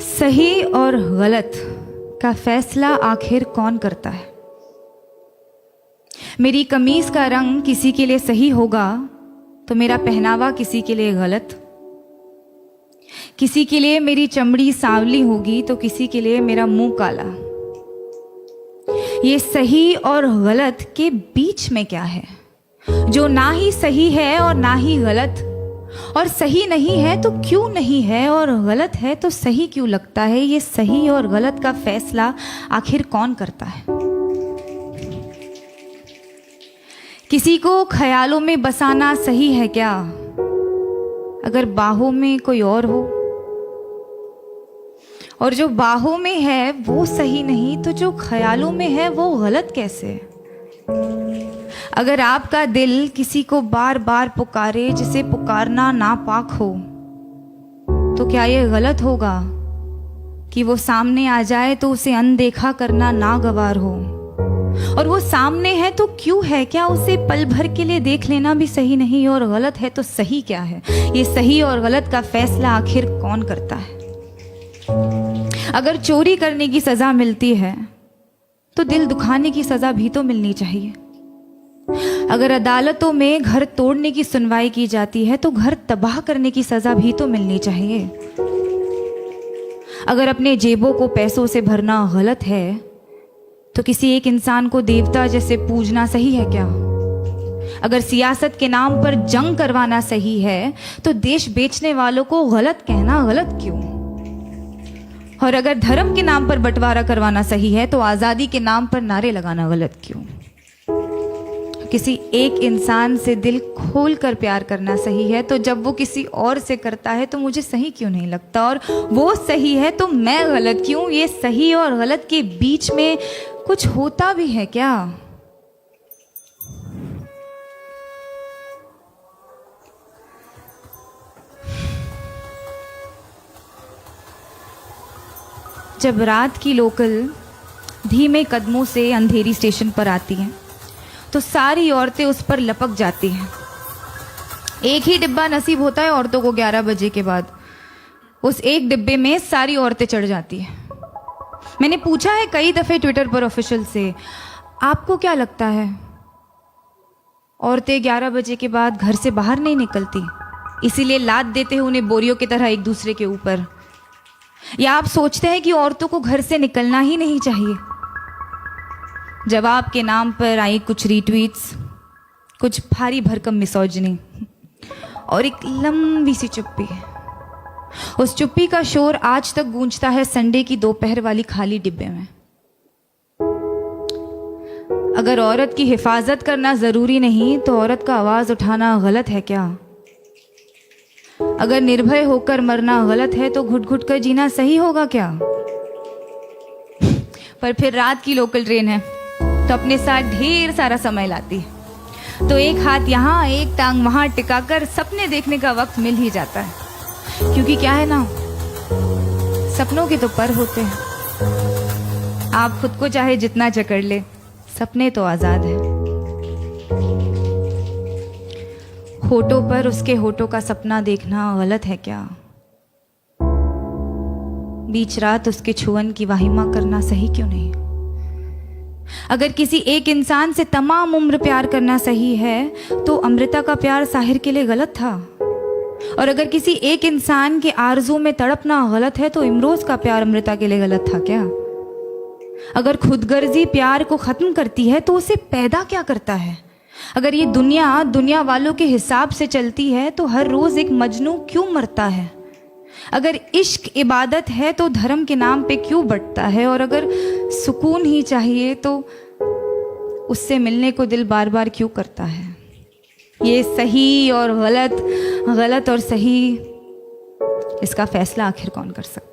सही और गलत का फैसला आखिर कौन करता है? मेरी कमीज का रंग किसी के लिए सही होगा तो मेरा पहनावा किसी के लिए गलत, किसी के लिए मेरी चमड़ी सांवली होगी तो किसी के लिए मेरा मुंह काला। ये सही और गलत के बीच में क्या है जो ना ही सही है और ना ही गलत, और सही नहीं है तो क्यों नहीं है, और गलत है तो सही क्यों लगता है? ये सही और गलत का फैसला आखिर कौन करता है? किसी को ख्यालों में बसाना सही है क्या अगर बाहों में कोई और हो, और जो बाहों में है वो सही नहीं तो जो ख्यालों में है वो गलत कैसे? अगर आपका दिल किसी को बार बार पुकारे जिसे पुकारना नापाक हो तो क्या ये गलत होगा कि वो सामने आ जाए तो उसे अनदेखा करना नागवार हो? और वो सामने है तो क्यों है? क्या उसे पल भर के लिए देख लेना भी सही नहीं? और गलत है तो सही क्या है? ये सही और गलत का फैसला आखिर कौन करता है? अगर चोरी करने की सजा मिलती है तो दिल दुखाने की सजा भी तो मिलनी चाहिए। अगर अदालतों में घर तोड़ने की सुनवाई की जाती है तो घर तबाह करने की सजा भी तो मिलनी चाहिए। अगर अपने जेबों को पैसों से भरना गलत है तो किसी एक इंसान को देवता जैसे पूजना सही है क्या? अगर सियासत के नाम पर जंग करवाना सही है तो देश बेचने वालों को गलत कहना गलत क्यों? और अगर धर्म के नाम पर बंटवारा करवाना सही है तो आजादी के नाम पर नारे लगाना गलत क्यों? किसी एक इंसान से दिल खोल कर प्यार करना सही है तो जब वो किसी और से करता है तो मुझे सही क्यों नहीं लगता? और वो सही है तो मैं गलत क्यों? ये सही और गलत के बीच में कुछ होता भी है क्या? जब रात की लोकल धीमे कदमों से अंधेरी स्टेशन पर आती हैं तो सारी औरतें उस पर लपक जाती हैं। एक ही डिब्बा नसीब होता है औरतों को 11 बजे के बाद। उस एक डिब्बे में सारी औरतें चढ़ जाती हैं। मैंने पूछा है कई दफ़े ट्विटर पर ऑफिशियल से, आपको क्या लगता है औरतें 11 बजे के बाद घर से बाहर नहीं निकलती इसीलिए लाद देते हैं उन्हें बोरियों की तरह एक दूसरे के ऊपर, या आप सोचते हैं कि औरतों को घर से निकलना ही नहीं चाहिए? जवाब के नाम पर आई कुछ रीट्वीट्स, कुछ भारी भरकम मिसोजिनी और एक लंबी सी चुप्पी। उस चुप्पी का शोर आज तक गूंजता है संडे की दोपहर वाली खाली डिब्बे में। अगर औरत की हिफाजत करना जरूरी नहीं तो औरत का आवाज उठाना गलत है क्या? अगर निर्भय होकर मरना गलत है तो घुट घुट कर जीना सही होगा क्या? पर फिर रात की लोकल ट्रेन है तो अपने साथ ढेर सारा समय लाती है, तो एक हाथ यहाँ एक टांग वहां टिकाकर सपने देखने का वक्त मिल ही जाता है। क्योंकि क्या है ना, सपनों के तो पर होते हैं। आप खुद को चाहे जितना जकड़ ले, सपने तो आजाद है। होठों पर उसके होठों का सपना देखना गलत है क्या? बीच रात उसके छुअन की वाहिमा करना सही क्यों नहीं? अगर किसी एक इंसान से तमाम उम्र प्यार करना सही है तो अमृता का प्यार साहिर के लिए गलत था, और अगर किसी एक इंसान के आरज़ू में तड़पना गलत है तो इमरोज का प्यार अमृता के लिए गलत था क्या? अगर खुदगर्जी प्यार को खत्म करती है तो उसे पैदा क्या करता है? अगर ये दुनिया वालों के हिसाब से चलती है तो हर रोज एक मजनू क्यों मरता है? अगर इश्क इबादत है तो धर्म के नाम पे क्यों बंटता है? और अगर सुकून ही चाहिए तो उससे मिलने को दिल बार बार क्यों करता है? ये सही और गलत, गलत और सही, इसका फैसला आखिर कौन कर सकता है?